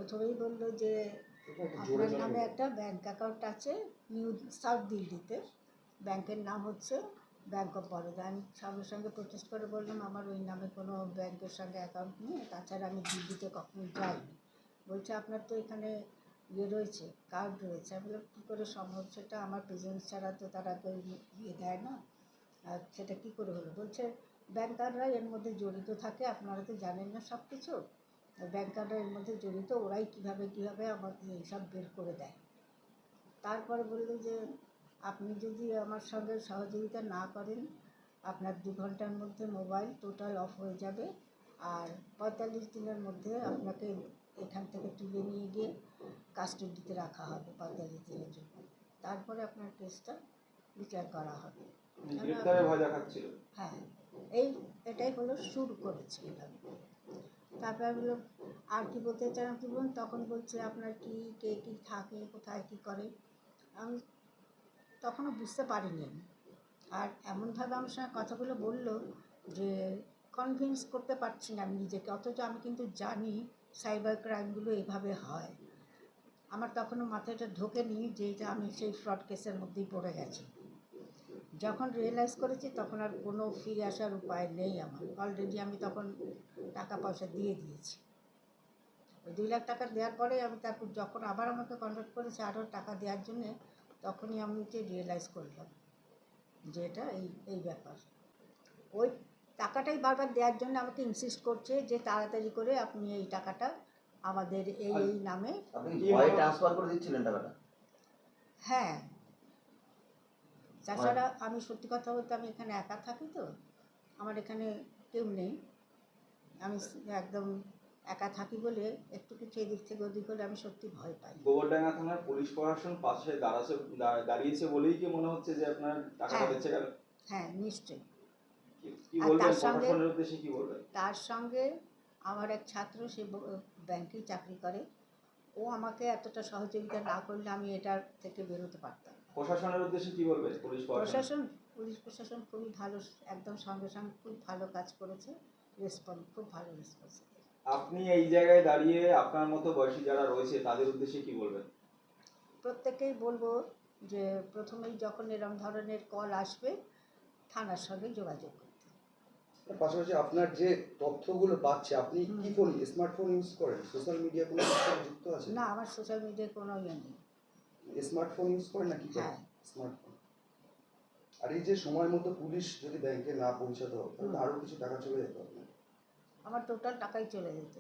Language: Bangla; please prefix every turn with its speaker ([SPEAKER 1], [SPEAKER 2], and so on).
[SPEAKER 1] প্রথমেই বললো যে আপনার নামে একটা ব্যাংক অ্যাকাউন্ট আছে নিউ সাউথ দিল্লিতে, ব্যাংকের নাম হচ্ছে ব্যাংক অফ বরোদা। আমি সঙ্গে সঙ্গে প্রোটেস্ট করে বললাম আমার ওই নামে কোনো ব্যাংকের সঙ্গে অ্যাকাউন্ট নেই, তাছাড়া আমি দিল্লিতে কখনো যাইনি। বলছে আপনার তো এখানে ইয়ে রয়েছে, কার্ড রয়েছে। আমি বললাম কী করে সম্ভব, সেটা আমার প্রেজেন্স ছাড়া তো তারা কেউ ইয়ে দেয় না, আর সেটা কী করে হলো। বলছে ব্যাংকাররা এর মধ্যে জড়িত থাকে, আপনারা তো জানেন না সব কিছু, ব্যাংকাররা এর মধ্যে জড়িত, ওরাই কীভাবে আমাকে এইসব বের করে দেয়। তারপরে বললো যে আপনি যদি আমার সঙ্গে সহযোগিতা না করেন আপনার 2 ঘন্টার মধ্যে মোবাইল টোটাল অফ হয়ে যাবে, আর 45 দিনের মধ্যে আপনাকে এখান থেকে তুলে নিয়ে গিয়ে কাস্টাডিতে রাখা হবে 45 দিনের জন্য, তারপরে আপনার কেসটা বিচার করা হবে। হ্যাঁ, এটাই হলো, শুরু করেছে এভাবে। তারপর বললো আর কি বলতে চান আপনি বলুন। তখন বলছে আপনার কি, কে কী থাকে, কোথায় কী করে। আমি তখনও বুঝতে পারিনি আমি। আর এমনভাবে আমার সঙ্গে কথাগুলো বললো যে কনভিন্স করতে পারছি না আমি নিজেকে, অথচ আমি কিন্তু জানি সাইবার ক্রাইমগুলো এভাবে হয়। আমার তখনও মাথাটা ঢোকেনি যে এটা আমি সেই ফ্রড কেসের মধ্যেই পড়ে গেছি। যখন রিয়েলাইজ করেছি তখন আর কোনো ফিরে আসার উপায় নেই আমার। অলরেডি আমি তখন টাকা পয়সা দিয়ে দিয়েছি। ওই 2 লাখ টাকা দেওয়ার পরে আমি তারপর যখন আবার আমাকে কন্ট্যাক্ট করেছে আরও টাকা দেওয়ার জন্যে, তখনই আমি রিয়েলাইজ করলাম যে এটা এই ব্যাপার। ওই টাকাটাই বারবার দেওয়ার জন্য আমাকে ইনসিস্ট করছে যে তাড়াতাড়ি করে আপনি এই টাকাটা আমাদের এই নামে।
[SPEAKER 2] আপনি কি ভয়ে ট্রান্সফার করে দিচ্ছিলেন টাকাটা?
[SPEAKER 1] হ্যাঁ, তাছাড়া আমি সত্যি কথা বলতে আমি এখানে একা থাকি তো, আমার এখানে কেউ নেই, আমি একদম একা থাকি বলে একটু কিছু এদিক থেকে ওদিক হলে আমি সত্যি ভয় পাই।
[SPEAKER 3] গোবরডাঙ্গা থানার পুলিশ প্রশাসন পাশে দাঁড়িয়েছে বলেই কি মনে হচ্ছে যে আপনার টাকাটা বেঁচে গেল?
[SPEAKER 1] হ্যাঁ, নিশ্চয়ই।
[SPEAKER 3] কি বলবেন প্রশাসনের উদ্দেশ্যে, কি বলবেন?
[SPEAKER 1] তার সঙ্গে আমার এক ছাত্র, সে ব্যাংকেই চাকরি করে, ও আমাকে এতটা সহযোগিতা না করলে আমি এটার থেকে বেরোতে পারতাম।
[SPEAKER 3] প্রশাসনের উদ্দেশ্যে কি বলবেন? পুলিশ
[SPEAKER 1] প্রশাসন খুবই ভালো, একদম সঙ্গে সঙ্গে খুব ভালো কাজ করেছে, খুব ভালো রেসপন্স।
[SPEAKER 3] আপনি এই জায়গায় দাঁড়িয়ে আপনার মতো বয়সী যারা রয়েছে তাদের উদ্দেশ্যে কি বলবেন?
[SPEAKER 1] প্রত্যেকেই বলবো যে প্রথমেই যখন এরকম ধরনের কল আসবে থানার সঙ্গে যোগাযোগ করতে।
[SPEAKER 4] পাশাপাশি আপনার যে তথ্যগুলো পাচ্ছে, আপনি কি ফোন, স্মার্টফোন ইউজ করেন? সোশ্যাল মিডিয়া কোনো যুক্ত আছে?
[SPEAKER 1] না, আমার সোশ্যাল মিডিয়ায় কোনো ইয়ে নেই।
[SPEAKER 4] স্মার্টফোন ইউজ করেন নাকি?
[SPEAKER 1] হ্যাঁ,
[SPEAKER 4] স্মার্টফোন। আর এই যে সময় মতো পুলিশ যদি ব্যাংকে না পৌঁছাতো তাহলে আরও কিছু টাকা চলে যেত আপনার।
[SPEAKER 1] আমার টোটাল টাকাই চলে যেত।